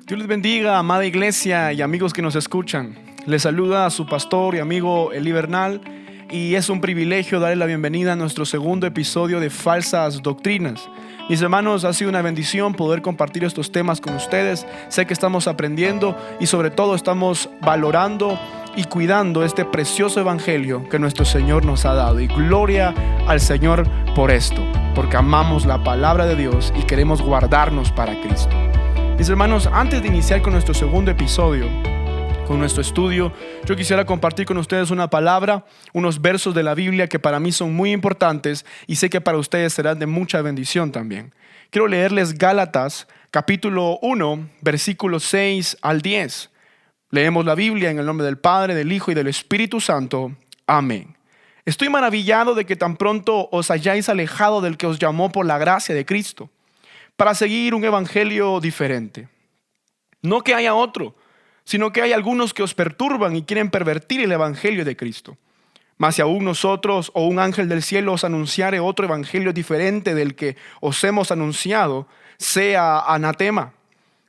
Dios les bendiga, amada iglesia y amigos que nos escuchan. Les saluda a su pastor y amigo Eli Bernal, y es un privilegio darle la bienvenida a nuestro segundo episodio de Falsas Doctrinas. Mis hermanos, ha sido una bendición poder compartir estos temas con ustedes. Sé que estamos aprendiendo y sobre todo estamos valorando y cuidando este precioso evangelio que nuestro Señor nos ha dado. Y gloria al Señor por esto, porque amamos la palabra de Dios y queremos guardarnos para Cristo. Mis hermanos, antes de iniciar con nuestro segundo episodio, con nuestro estudio, yo quisiera compartir con ustedes una palabra, unos versos de la Biblia que para mí son muy importantes y sé que para ustedes serán de mucha bendición también. Quiero leerles Gálatas, capítulo 1, versículos 6 al 10. Leemos la Biblia en el nombre del Padre, del Hijo y del Espíritu Santo. Amén. Estoy maravillado de que tan pronto os hayáis alejado del que os llamó por la gracia de Cristo, para seguir un evangelio diferente. No que haya otro, sino que hay algunos que os perturban y quieren pervertir el evangelio de Cristo. Mas si aún nosotros o un ángel del cielo os anunciare otro evangelio diferente del que os hemos anunciado, sea anatema.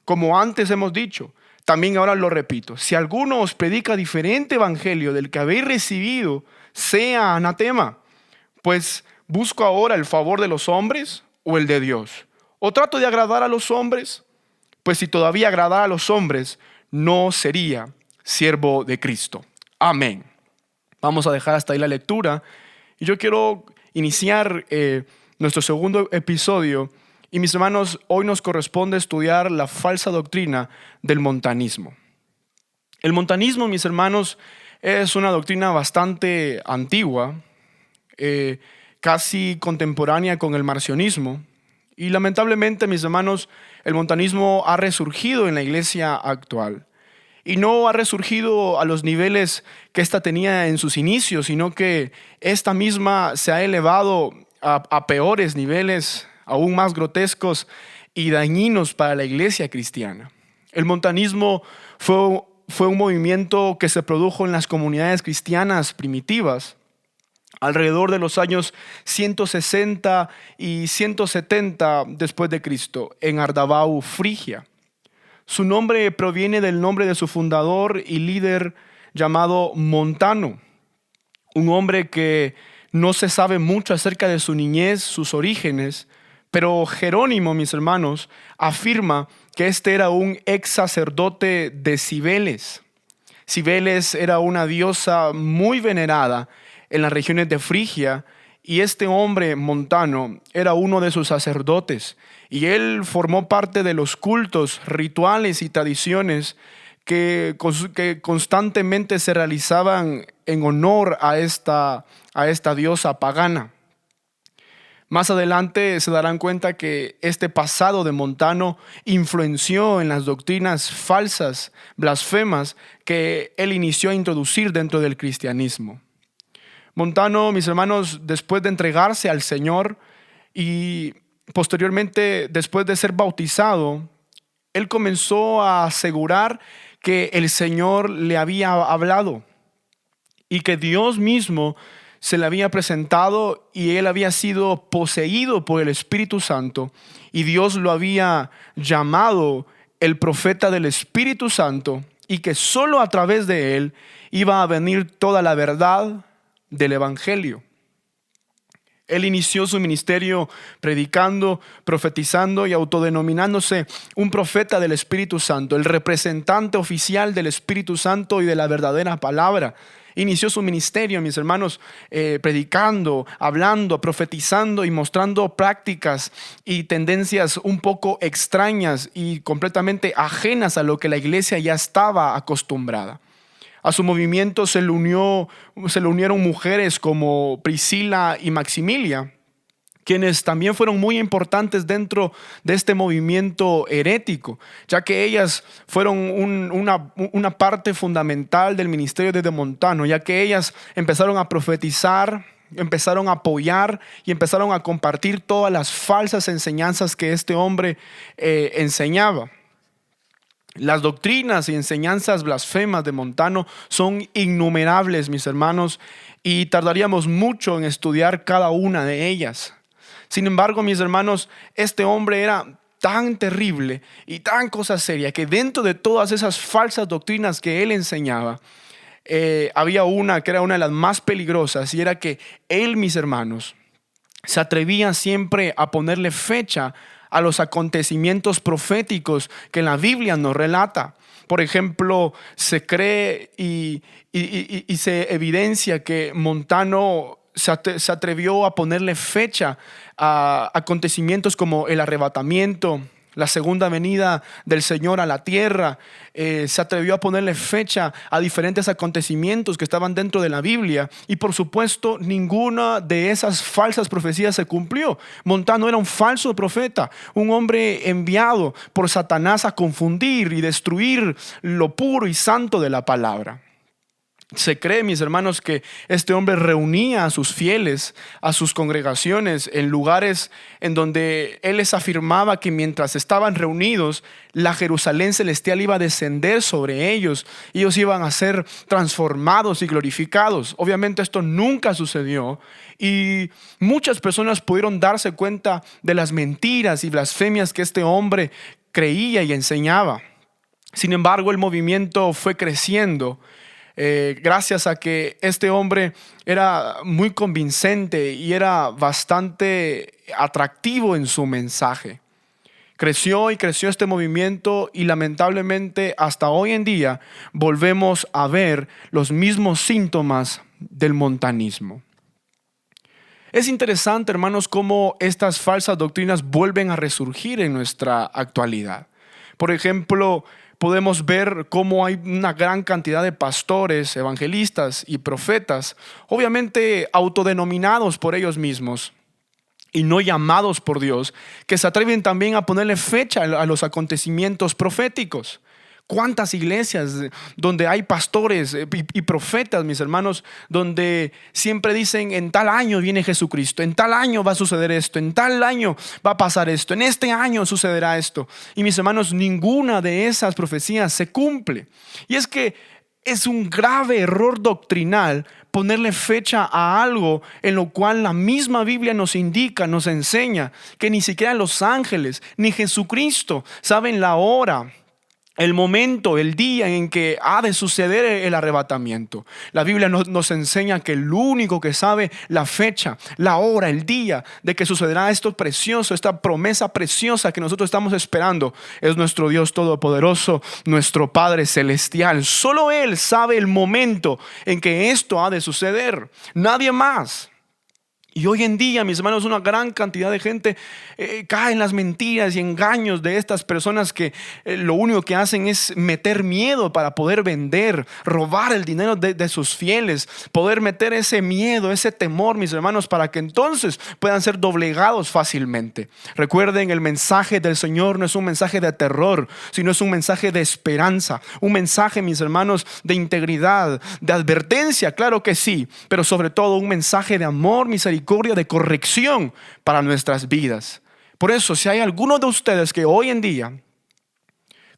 Como antes hemos dicho, también ahora lo repito, si alguno os predica diferente evangelio del que habéis recibido, sea anatema. Pues ¿busco ahora el favor de los hombres o el de Dios? ¿O trato de agradar a los hombres? Pues si todavía agradara a los hombres, no sería siervo de Cristo. Amén. Vamos a dejar hasta ahí la lectura. Y yo quiero iniciar nuestro segundo episodio. Y mis hermanos, hoy nos corresponde estudiar la falsa doctrina del montanismo. El montanismo, mis hermanos, es una doctrina bastante antigua, casi contemporánea con el marcionismo. Y lamentablemente, mis hermanos, el montanismo ha resurgido en la iglesia actual. Y no ha resurgido a los niveles que ésta tenía en sus inicios, sino que esta misma se ha elevado a peores niveles, aún más grotescos y dañinos para la iglesia cristiana. El montanismo fue un movimiento que se produjo en las comunidades cristianas primitivas, alrededor de los años 160 y 170 después de Cristo, en Ardabau, Frigia. Su nombre proviene del nombre de su fundador y líder llamado Montano, un hombre que no se sabe mucho acerca de su niñez, sus orígenes, pero Jerónimo, mis hermanos, afirma que este era un ex sacerdote de Cibeles. Cibeles era una diosa muy venerada en las regiones de Frigia, y este hombre Montano era uno de sus sacerdotes, y él formó parte de los cultos, rituales y tradiciones que constantemente se realizaban en honor a esta diosa pagana. Más adelante se darán cuenta que este pasado de Montano influenció en las doctrinas falsas, blasfemas, que él inició a introducir dentro del cristianismo. Montano, mis hermanos, después de entregarse al Señor y posteriormente después de ser bautizado, él comenzó a asegurar que el Señor le había hablado y que Dios mismo se le había presentado y él había sido poseído por el Espíritu Santo y Dios lo había llamado el profeta del Espíritu Santo y que solo a través de él iba a venir toda la verdad del evangelio. Él inició su ministerio predicando, profetizando y autodenominándose un profeta del Espíritu Santo, el representante oficial del Espíritu Santo y de la verdadera palabra. Inició su ministerio, mis hermanos, predicando, hablando, profetizando y mostrando prácticas y tendencias un poco extrañas y completamente ajenas a lo que la iglesia ya estaba acostumbrada. A su movimiento se le unieron mujeres como Priscila y Maximilia, quienes también fueron muy importantes dentro de este movimiento herético, ya que ellas fueron una parte fundamental del ministerio de Montano, ya que ellas empezaron a profetizar, empezaron a apoyar y empezaron a compartir todas las falsas enseñanzas que este hombre enseñaba. Las doctrinas y enseñanzas blasfemas de Montano son innumerables, mis hermanos, y tardaríamos mucho en estudiar cada una de ellas. Sin embargo, mis hermanos, este hombre era tan terrible y tan cosa seria que dentro de todas esas falsas doctrinas que él enseñaba, había una que era una de las más peligrosas, y era que él, mis hermanos, se atrevía siempre a ponerle fecha a los acontecimientos proféticos que la Biblia nos relata. Por ejemplo, se cree y se evidencia que Montano se atrevió a ponerle fecha a acontecimientos como el arrebatamiento, la segunda venida del Señor a la tierra. Se atrevió a ponerle fecha a diferentes acontecimientos que estaban dentro de la Biblia, y por supuesto ninguna de esas falsas profecías se cumplió. Montano era un falso profeta, un hombre enviado por Satanás a confundir y destruir lo puro y santo de la palabra. Se cree, mis hermanos, que este hombre reunía a sus fieles, a sus congregaciones, en lugares en donde él les afirmaba que mientras estaban reunidos, la Jerusalén celestial iba a descender sobre ellos. Ellos iban a ser transformados y glorificados. Obviamente esto nunca sucedió, y muchas personas pudieron darse cuenta de las mentiras y blasfemias que este hombre creía y enseñaba. Sin embargo, el movimiento fue creciendo. Gracias a que este hombre era muy convincente y era bastante atractivo en su mensaje. Creció y creció este movimiento, y lamentablemente hasta hoy en día volvemos a ver los mismos síntomas del montanismo. Es interesante, hermanos, cómo estas falsas doctrinas vuelven a resurgir en nuestra actualidad. Por ejemplo, podemos ver cómo hay una gran cantidad de pastores, evangelistas y profetas, obviamente autodenominados por ellos mismos y no llamados por Dios, que se atreven también a ponerle fecha a los acontecimientos proféticos. ¿Cuántas iglesias donde hay pastores y profetas, mis hermanos, donde siempre dicen: en tal año viene Jesucristo, en tal año va a suceder esto, en tal año va a pasar esto, en este año sucederá esto? Y mis hermanos, ninguna de esas profecías se cumple. Y es que es un grave error doctrinal ponerle fecha a algo en lo cual la misma Biblia nos indica, nos enseña que ni siquiera los ángeles ni Jesucristo saben la hora, el momento, el día en que ha de suceder el arrebatamiento. La Biblia nos enseña que el único que sabe la fecha, la hora, el día de que sucederá esto precioso, esta promesa preciosa que nosotros estamos esperando, es nuestro Dios Todopoderoso, nuestro Padre Celestial. Solo Él sabe el momento en que esto ha de suceder, nadie más. Y hoy en día, mis hermanos, una gran cantidad de gente cae en las mentiras y engaños de estas personas que lo único que hacen es meter miedo para poder vender, robar el dinero de sus fieles, poder meter ese miedo, ese temor, mis hermanos, para que entonces puedan ser doblegados fácilmente. Recuerden, el mensaje del Señor no es un mensaje de terror, sino es un mensaje de esperanza, un mensaje, mis hermanos, de integridad, de advertencia, claro que sí, pero sobre todo un mensaje de amor, misericordia, de corrección para nuestras vidas. Por eso, si hay alguno de ustedes que hoy en día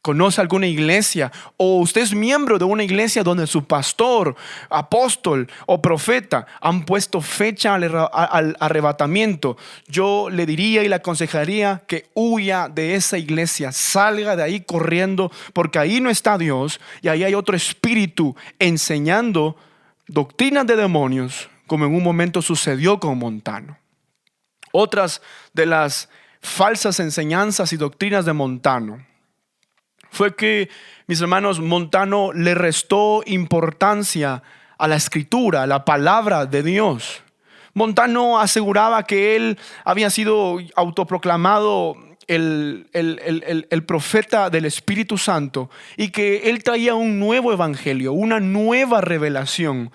conoce alguna iglesia, o usted es miembro de una iglesia donde su pastor, apóstol o profeta han puesto fecha al arrebatamiento, yo le diría y le aconsejaría que huya de esa iglesia, salga de ahí corriendo, porque ahí no está Dios y ahí hay otro espíritu enseñando doctrinas de demonios, como en un momento sucedió con Montano. Otras de las falsas enseñanzas y doctrinas de Montano fue que, mis hermanos, Montano le restó importancia a la escritura, a la palabra de Dios. Montano aseguraba que él había sido autoproclamado el profeta del Espíritu Santo, y que él traía un nuevo evangelio, una nueva revelación,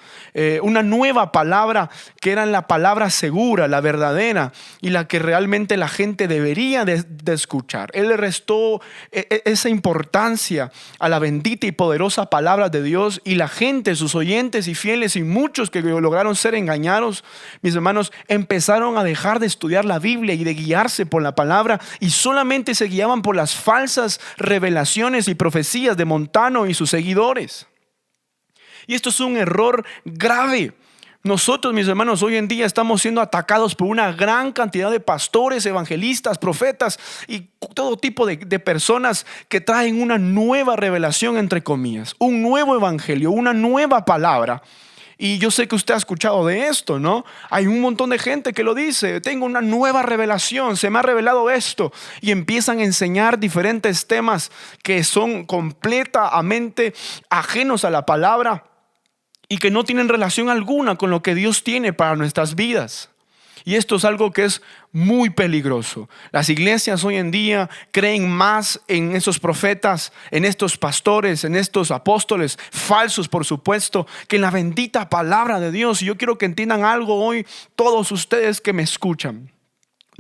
una nueva palabra que era la palabra segura, la verdadera, y la que realmente la gente debería de escuchar. Él le restó esa importancia a la bendita y poderosa palabra de Dios, y la gente, sus oyentes y fieles, y muchos que lograron ser engañados, mis hermanos, empezaron a dejar de estudiar la Biblia y de guiarse por la palabra, y solamente se guiaban por las falsas revelaciones y profecías de Montano y sus seguidores. Y esto es un error grave. Nosotros, mis hermanos, hoy en día estamos siendo atacados por una gran cantidad de pastores, evangelistas, profetas y todo tipo de personas que traen una nueva revelación, entre comillas, un nuevo evangelio, una nueva palabra. Y yo sé que usted ha escuchado de esto, ¿no? Hay un montón de gente que lo dice: tengo una nueva revelación, se me ha revelado esto. Y empiezan a enseñar diferentes temas que son completamente ajenos a la palabra y que no tienen relación alguna con lo que Dios tiene para nuestras vidas. Y esto es algo que es muy peligroso. Las iglesias hoy en día creen más en esos profetas, en estos pastores, en estos apóstoles, falsos por supuesto, que en la bendita palabra de Dios. Y yo quiero que entiendan algo hoy, todos ustedes que me escuchan.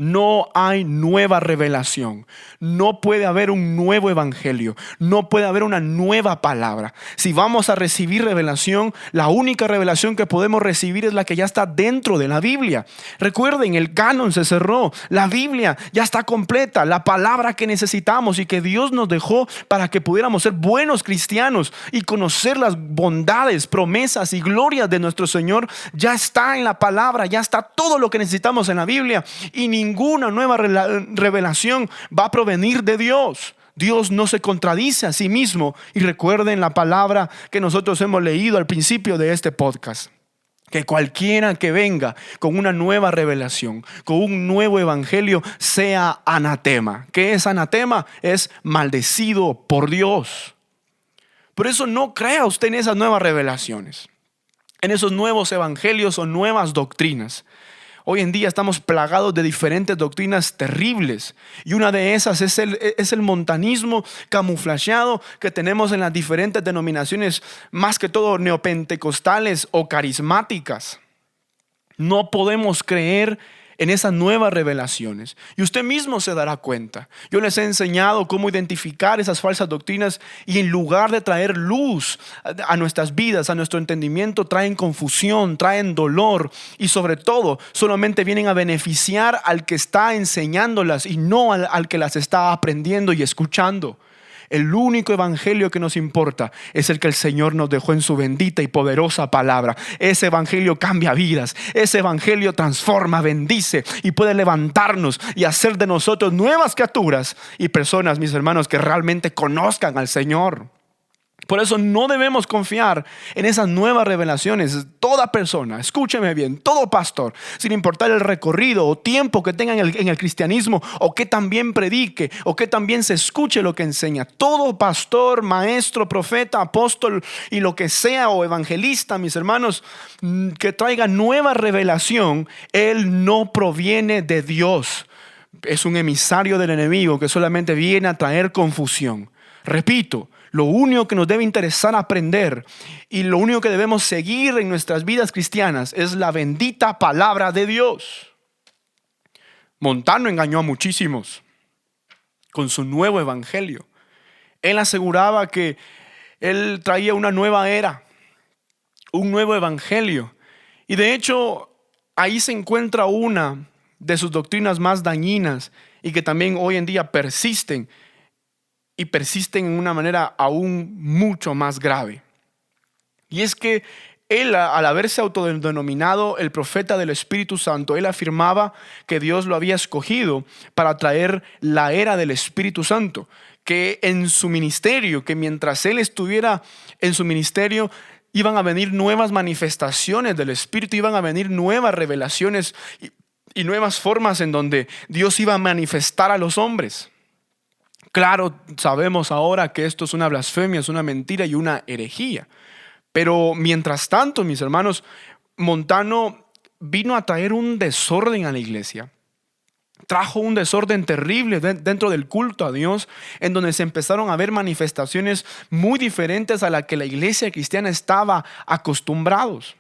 No hay nueva revelación. No puede haber un nuevo evangelio. No puede haber una nueva palabra. Si vamos a recibir revelación, la única revelación que podemos recibir es la que ya está dentro de la Biblia. Recuerden, el canon se cerró. La Biblia ya está completa. La palabra que necesitamos y que Dios nos dejó para que pudiéramos ser buenos cristianos y conocer las bondades, promesas y glorias de nuestro Señor ya está en la palabra. Ya está todo lo que necesitamos en la Biblia. Y ninguna nueva revelación va a provenir de Dios. Dios no se contradice a sí mismo. Y recuerden la palabra que nosotros hemos leído al principio de este podcast: que cualquiera que venga con una nueva revelación, con un nuevo evangelio, sea anatema. ¿Qué es anatema? Es maldecido por Dios. Por eso no crea usted en esas nuevas revelaciones, en esos nuevos evangelios o nuevas doctrinas. Hoy en día estamos plagados de diferentes doctrinas terribles, y una de esas es el montanismo camuflajeado que tenemos en las diferentes denominaciones, más que todo neopentecostales o carismáticas. No podemos creer en esas nuevas revelaciones, y usted mismo se dará cuenta. Yo les he enseñado cómo identificar esas falsas doctrinas, y en lugar de traer luz a nuestras vidas, a nuestro entendimiento, traen confusión, traen dolor, y sobre todo solamente vienen a beneficiar al que está enseñándolas y no al que las está aprendiendo y escuchando. El único evangelio que nos importa es el que el Señor nos dejó en su bendita y poderosa palabra. Ese evangelio cambia vidas. Ese evangelio transforma, bendice y puede levantarnos y hacer de nosotros nuevas criaturas y personas, mis hermanos, que realmente conozcan al Señor. Por eso no debemos confiar en esas nuevas revelaciones. Toda persona, escúcheme bien, todo pastor, sin importar el recorrido o tiempo que tenga en el cristianismo, o que también predique, o que también se escuche lo que enseña, todo pastor, maestro, profeta, apóstol y lo que sea, o evangelista, mis hermanos, que traiga nueva revelación, él no proviene de Dios. Es un emisario del enemigo que solamente viene a traer confusión. Repito, lo único que nos debe interesar aprender y lo único que debemos seguir en nuestras vidas cristianas es la bendita palabra de Dios. Montano engañó a muchísimos con su nuevo evangelio. Él aseguraba que él traía una nueva era, un nuevo evangelio. Y de hecho, ahí se encuentra una de sus doctrinas más dañinas y que también hoy en día persisten. Y persisten en una manera aún mucho más grave. Y es que él, al haberse autodenominado el profeta del Espíritu Santo, él afirmaba que Dios lo había escogido para traer la era del Espíritu Santo. Que en su ministerio, que mientras él estuviera en su ministerio, iban a venir nuevas manifestaciones del Espíritu, iban a venir nuevas revelaciones y nuevas formas en donde Dios iba a manifestar a los hombres. Claro, sabemos ahora que esto es una blasfemia, es una mentira y una herejía. Pero mientras tanto, mis hermanos, Montano vino a traer un desorden a la iglesia. Trajo un desorden terrible dentro del culto a Dios, en donde se empezaron a ver manifestaciones muy diferentes a las que la iglesia cristiana estaba acostumbrados.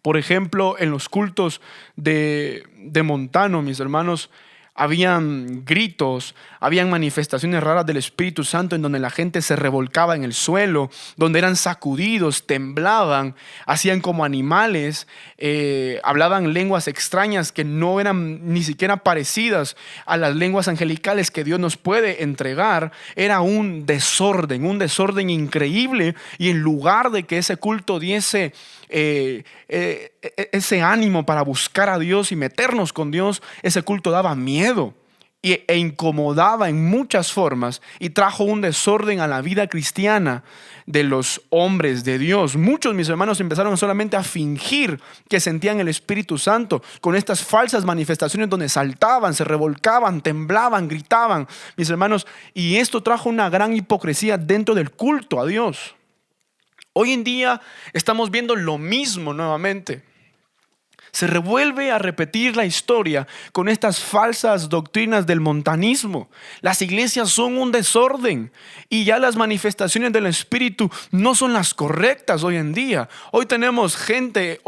Por ejemplo, en los cultos de Montano, mis hermanos, habían gritos, habían manifestaciones raras del Espíritu Santo en donde la gente se revolcaba en el suelo, donde eran sacudidos, temblaban, hacían como animales, hablaban lenguas extrañas que no eran ni siquiera parecidas a las lenguas angelicales que Dios nos puede entregar. Era un desorden increíble, y en lugar de que ese culto diese ese ánimo para buscar a Dios y meternos con Dios, ese culto daba miedo e incomodaba en muchas formas y trajo un desorden a la vida cristiana de los hombres de Dios. Muchos, mis hermanos, empezaron solamente a fingir que sentían el Espíritu Santo con estas falsas manifestaciones donde saltaban, se revolcaban, temblaban, gritaban, mis hermanos, y esto trajo una gran hipocresía dentro del culto a Dios. Hoy en día estamos viendo lo mismo nuevamente. Se revuelve a repetir la historia con estas falsas doctrinas del montanismo. Las iglesias son un desorden y ya las manifestaciones del Espíritu no son las correctas hoy en día. Hoy tenemos gente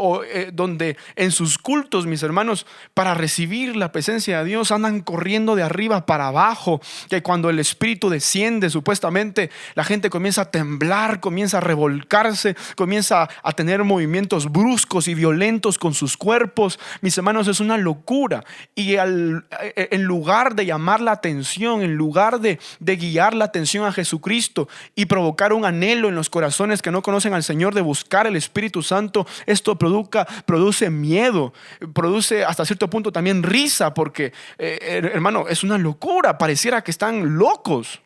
donde en sus cultos, mis hermanos, para recibir la presencia de Dios andan corriendo de arriba para abajo, que cuando el Espíritu desciende supuestamente la gente comienza a temblar, comienza a revolcarse, comienza a tener movimientos bruscos y violentos con sus cuerpos. Mis hermanos, es una locura. Y en lugar de llamar la atención, en lugar de guiar la atención a Jesucristo y provocar un anhelo en los corazones que no conocen al Señor de buscar el Espíritu Santo, esto produce miedo, produce hasta cierto punto también risa, porque hermano, es una locura, pareciera que están locos.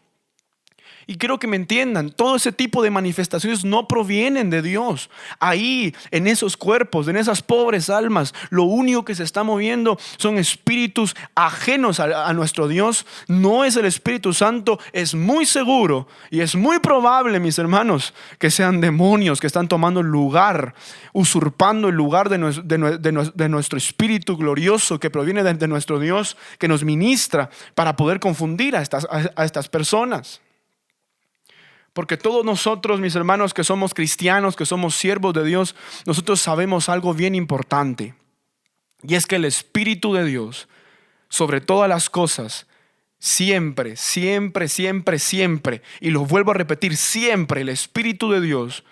Y quiero que me entiendan, todo ese tipo de manifestaciones no provienen de Dios. Ahí, en esos cuerpos, en esas pobres almas, lo único que se está moviendo son espíritus ajenos a nuestro Dios. No es el Espíritu Santo. Es muy seguro y es muy probable, mis hermanos, que sean demonios que están tomando lugar, usurpando el lugar de nuestro espíritu glorioso que proviene de nuestro Dios, que nos ministra para poder confundir a estas personas. Porque todos nosotros, mis hermanos, que somos cristianos, que somos siervos de Dios, nosotros sabemos algo bien importante. Y es que el Espíritu de Dios, sobre todas las cosas, siempre, siempre, siempre, siempre, y lo vuelvo a repetir, siempre el Espíritu de Dios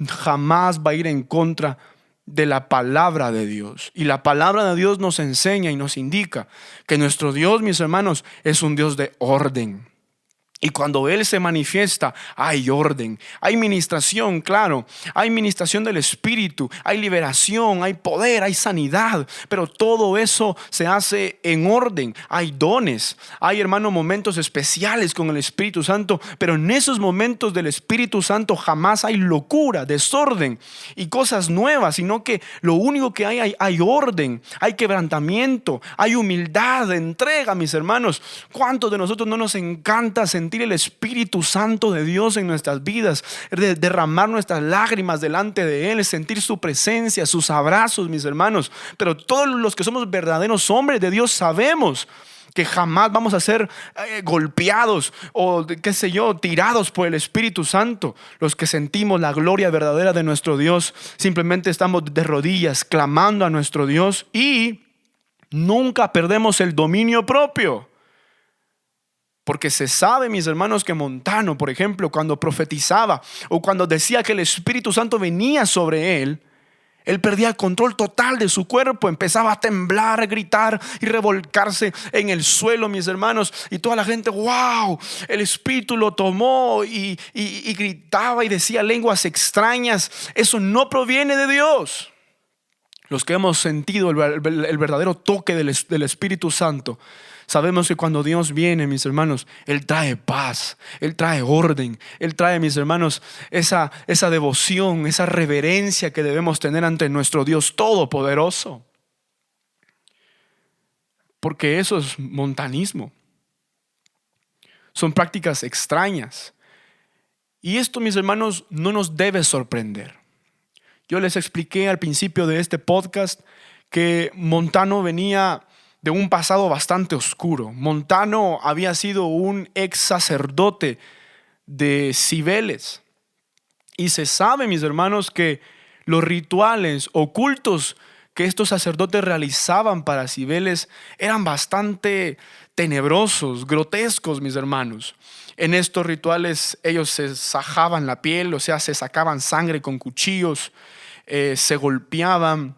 jamás va a ir en contra de la palabra de Dios. Y la palabra de Dios nos enseña y nos indica que nuestro Dios, mis hermanos, es un Dios de orden. Y cuando Él se manifiesta, hay orden, hay ministración, claro, hay ministración del Espíritu, hay liberación, hay poder, hay sanidad, pero todo eso se hace en orden. Hay dones, hay, hermano, momentos especiales con el Espíritu Santo, pero en esos momentos del Espíritu Santo jamás hay locura, desorden y cosas nuevas, sino que lo único que hay orden, hay quebrantamiento, hay humildad, entrega, mis hermanos. ¿Cuántos de nosotros no nos encanta sentir el Espíritu Santo de Dios en nuestras vidas, derramar nuestras lágrimas delante de Él, sentir su presencia, sus abrazos, mis hermanos? Pero todos los que somos verdaderos hombres de Dios sabemos que jamás vamos a ser golpeados o qué sé yo, tirados por el Espíritu Santo. Los que sentimos la gloria verdadera de nuestro Dios simplemente estamos de rodillas clamando a nuestro Dios y nunca perdemos el dominio propio. Porque se sabe, mis hermanos, que Montano, por ejemplo, cuando profetizaba o cuando decía que el Espíritu Santo venía sobre él perdía el control total de su cuerpo, empezaba a temblar, a gritar y revolcarse en el suelo, mis hermanos. Y toda la gente, wow, el Espíritu lo tomó y gritaba y decía lenguas extrañas. Eso no proviene de Dios. Los que hemos sentido el verdadero toque del Espíritu Santo, sabemos que cuando Dios viene, mis hermanos, Él trae paz, Él trae orden, Él trae, mis hermanos, esa devoción, esa reverencia que debemos tener ante nuestro Dios Todopoderoso. Porque eso es montanismo. Son prácticas extrañas. Y esto, mis hermanos, no nos debe sorprender. Yo les expliqué al principio de este podcast que Montano venía de un pasado bastante oscuro. Montano había sido un ex sacerdote de Cibeles. Y se sabe, mis hermanos, que los rituales ocultos que estos sacerdotes realizaban para Cibeles eran bastante tenebrosos, grotescos, mis hermanos. En estos rituales ellos se sajaban la piel, o sea, se sacaban sangre con cuchillos, se golpeaban.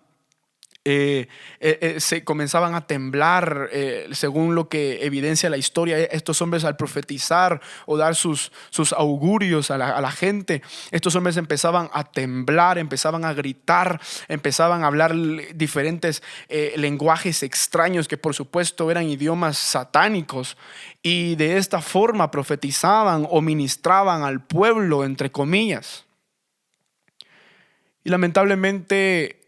Se comenzaban a temblar, según lo que evidencia la historia. Estos hombres, al profetizar o dar sus augurios a la gente, estos hombres empezaban a temblar, empezaban a gritar, empezaban a hablar diferentes lenguajes extraños que por supuesto eran idiomas satánicos, y de esta forma profetizaban o ministraban al pueblo, entre comillas. Y lamentablemente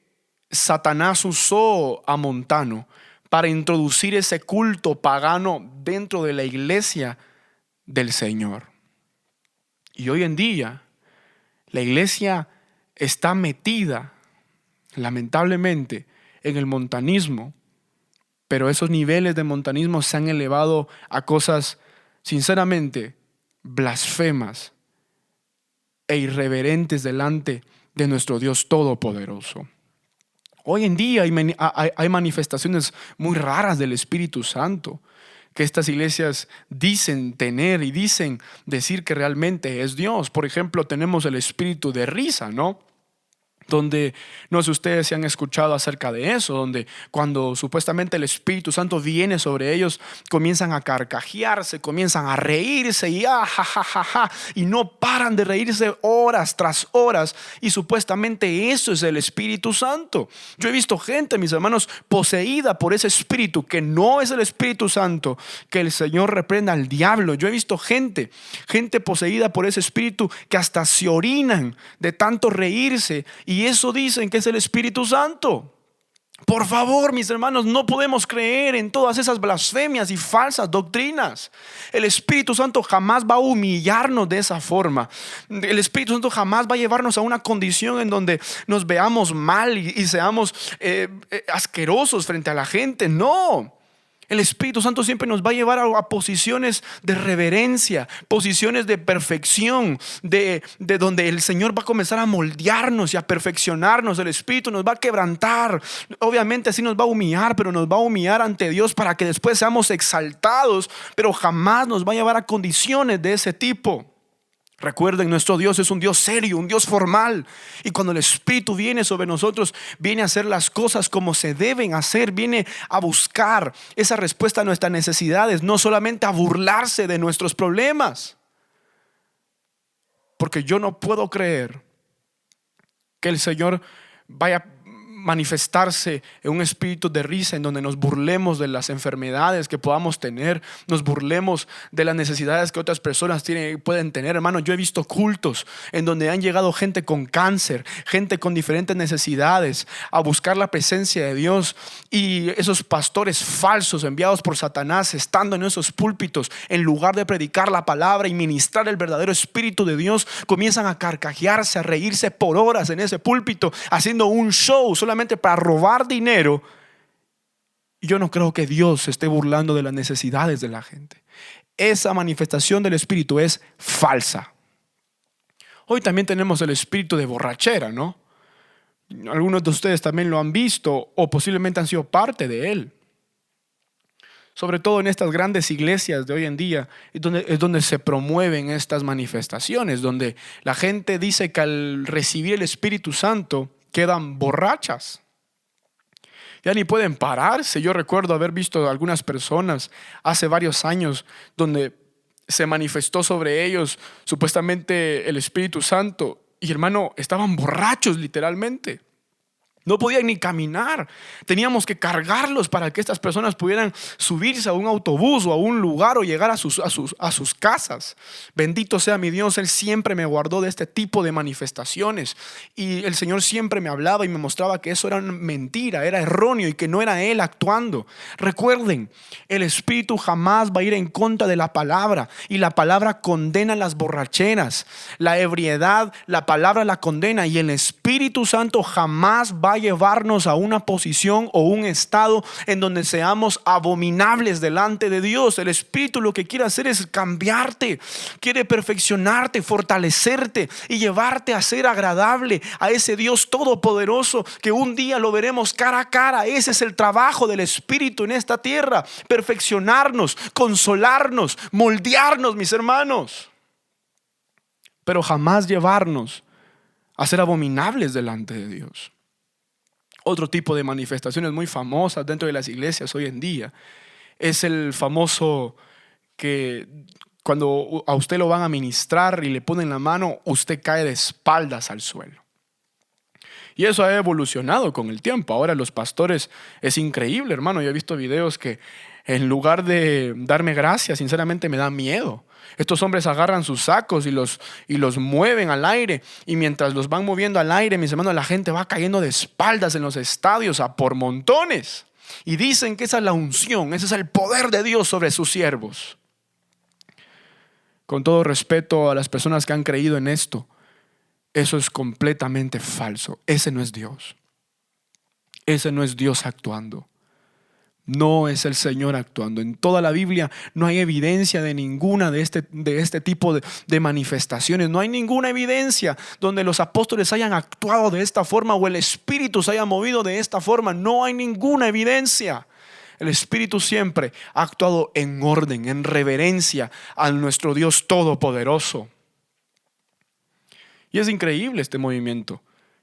Satanás usó a Montano para introducir ese culto pagano dentro de la iglesia del Señor. Y hoy en día la iglesia está metida, lamentablemente, en el montanismo, pero esos niveles de montanismo se han elevado a cosas, sinceramente, blasfemas e irreverentes delante de nuestro Dios Todopoderoso. Hoy en día hay manifestaciones muy raras del Espíritu Santo que estas iglesias dicen tener y dicen decir que realmente es Dios. Por ejemplo, tenemos el espíritu de risa, ¿no? Donde, no sé si ustedes se han escuchado acerca de eso, donde cuando supuestamente el Espíritu Santo viene sobre ellos, comienzan a carcajearse, comienzan a reírse y y no paran de reírse horas tras horas, y supuestamente eso es el Espíritu Santo. Yo he visto gente, mis hermanos, poseída por ese espíritu que no es el Espíritu Santo. Que el Señor reprenda al diablo. Yo he visto gente poseída por ese espíritu que hasta se orinan de tanto reírse, y eso dicen que es el Espíritu Santo. Por favor, mis hermanos, no podemos creer en todas esas blasfemias y falsas doctrinas. El Espíritu Santo jamás va a humillarnos de esa forma. El Espíritu Santo jamás va a llevarnos a una condición en donde nos veamos mal y seamos asquerosos frente a la gente. No. El Espíritu Santo siempre nos va a llevar a posiciones de reverencia, posiciones de perfección, de donde el Señor va a comenzar a moldearnos y a perfeccionarnos. El Espíritu nos va a quebrantar. Obviamente así nos va a humillar, pero nos va a humillar ante Dios para que después seamos exaltados, pero jamás nos va a llevar a condiciones de ese tipo. Recuerden, nuestro Dios es un Dios serio, un Dios formal, y cuando el Espíritu viene sobre nosotros, viene a hacer las cosas como se deben hacer, viene a buscar esa respuesta a nuestras necesidades, no solamente a burlarse de nuestros problemas. Porque yo no puedo creer que el Señor vaya a manifestarse en un espíritu de risa en donde nos burlemos de las enfermedades que podamos tener, nos burlemos de las necesidades que otras personas pueden tener. Hermano, yo he visto cultos en donde han llegado gente con cáncer, gente con diferentes necesidades, a buscar la presencia de Dios, y esos pastores falsos enviados por Satanás, estando en esos púlpitos, en lugar de predicar la palabra y ministrar el verdadero Espíritu de Dios, comienzan a carcajearse, a reírse por horas en ese púlpito, haciendo un show solamente para robar dinero. Y yo no creo que Dios se esté burlando de las necesidades de la gente. Esa manifestación del Espíritu es falsa. Hoy también tenemos el espíritu de borrachera, ¿no? Algunos de ustedes también lo han visto o posiblemente han sido parte de él. Sobre todo en estas grandes iglesias de hoy en día es donde se promueven estas manifestaciones, donde la gente dice que al recibir el Espíritu Santo quedan borrachas. Ya ni pueden pararse. Yo recuerdo haber visto a algunas personas hace varios años donde se manifestó sobre ellos supuestamente el Espíritu Santo, y hermano, estaban borrachos literalmente. No podían ni caminar. Teníamos que cargarlos para que estas personas pudieran subirse a un autobús o a un lugar o llegar a sus casas. Bendito sea mi Dios, Él siempre me guardó de este tipo de manifestaciones. Y el Señor siempre me hablaba y me mostraba que eso era mentira, era erróneo y que no era Él actuando. Recuerden, el Espíritu jamás va a ir en contra de la palabra, y la palabra condena las borracheras, la ebriedad, la palabra la condena, y el Espíritu Santo jamás va a llevarnos a una posición o un estado en donde seamos abominables delante de Dios. El Espíritu lo que quiere hacer es cambiarte, quiere perfeccionarte, fortalecerte y llevarte a ser agradable a ese Dios todopoderoso que un día lo veremos cara a cara. Ese es el trabajo del Espíritu en esta tierra: perfeccionarnos, consolarnos, moldearnos, mis hermanos, pero jamás llevarnos a ser abominables delante de Dios. Otro tipo de manifestaciones muy famosas dentro de las iglesias hoy en día es el famoso que cuando a usted lo van a ministrar y le ponen la mano, usted cae de espaldas al suelo. Y eso ha evolucionado con el tiempo. Ahora los pastores, es increíble, hermano. Yo he visto videos que en lugar de darme gracias, sinceramente me da miedo. Estos hombres agarran sus sacos y los mueven al aire. Y mientras los van moviendo al aire, mis hermanos, la gente va cayendo de espaldas en los estadios a por montones. Y dicen que esa es la unción, ese es el poder de Dios sobre sus siervos. Con todo respeto a las personas que han creído en esto, eso es completamente falso. Ese no es Dios. Ese no es Dios actuando. No es el Señor actuando. En toda la Biblia no hay evidencia de ninguna de este tipo de manifestaciones. No hay ninguna evidencia donde los apóstoles hayan actuado de esta forma o el Espíritu se haya movido de esta forma. No hay ninguna evidencia. El Espíritu siempre ha actuado en orden, en reverencia a nuestro Dios Todopoderoso. Y es increíble este movimiento.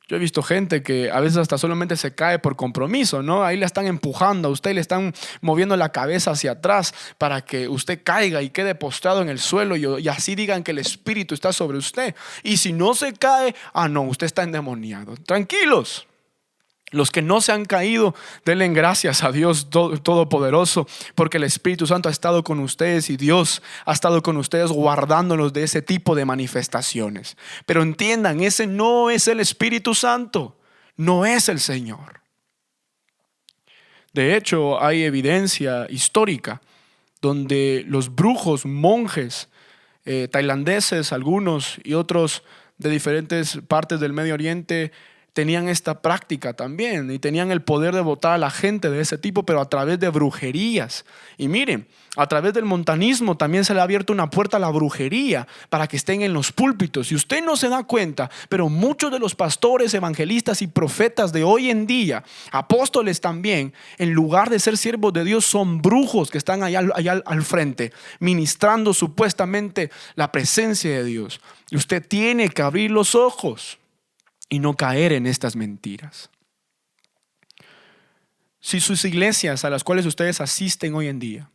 Yo he visto gente que a veces hasta solamente se cae por compromiso, ¿no? Ahí la están empujando a usted, le están moviendo la cabeza hacia atrás para que usted caiga y quede postrado en el suelo y así digan que el Espíritu está sobre usted. Y si no se cae, no, usted está endemoniado. Tranquilos. Los que no se han caído, denle gracias a Dios Todopoderoso, porque el Espíritu Santo ha estado con ustedes y Dios ha estado con ustedes guardándolos de ese tipo de manifestaciones. Pero entiendan, ese no es el Espíritu Santo, no es el Señor. De hecho, hay evidencia histórica donde los brujos, monjes, tailandeses, algunos y otros de diferentes partes del Medio Oriente, tenían esta práctica también y tenían el poder de botar a la gente de ese tipo, pero a través de brujerías. Y miren, a través del montanismo también se le ha abierto una puerta a la brujería para que estén en los púlpitos. Y usted no se da cuenta, pero muchos de los pastores, evangelistas y profetas de hoy en día, apóstoles también, en lugar de ser siervos de Dios, son brujos que están allá al frente, ministrando supuestamente la presencia de Dios. Y usted tiene que abrir los ojos y no caer en estas mentiras. Si sus iglesias a las cuales ustedes asisten hoy en día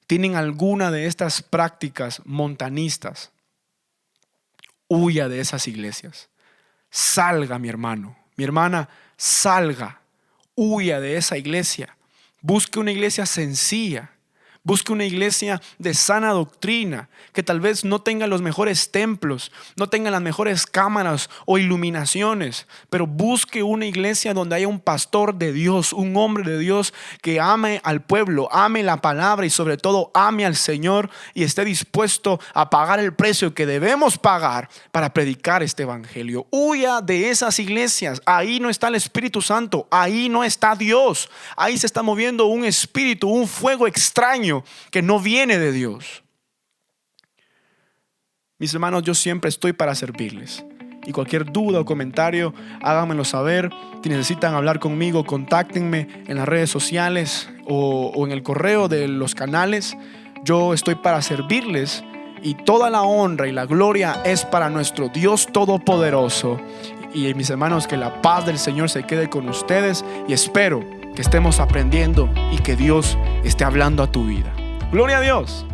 tienen alguna de estas prácticas montanistas, huya de esas iglesias. Salga, mi hermano, mi hermana, salga, huya de esa iglesia. Busque una iglesia sencilla. Busque una iglesia de sana doctrina, que tal vez no tenga los mejores templos, no tenga las mejores cámaras o iluminaciones, pero busque una iglesia donde haya un pastor de Dios, un hombre de Dios que ame al pueblo, ame la palabra y sobre todo ame al Señor y esté dispuesto a pagar el precio que debemos pagar para predicar este evangelio. Huya de esas iglesias. Ahí no está el Espíritu Santo, ahí no está Dios, ahí se está moviendo un espíritu, un fuego extraño que no viene de Dios. Mis hermanos, yo siempre estoy para servirles. Y cualquier duda o comentario, háganmelo saber. Si necesitan hablar conmigo, contáctenme en las redes sociales o en el correo de los canales. Yo estoy para servirles. Y toda la honra y la gloria es para nuestro Dios Todopoderoso. Y mis hermanos, que la paz del Señor se quede con ustedes. Y espero que estemos aprendiendo y que Dios esté hablando a tu vida. ¡Gloria a Dios!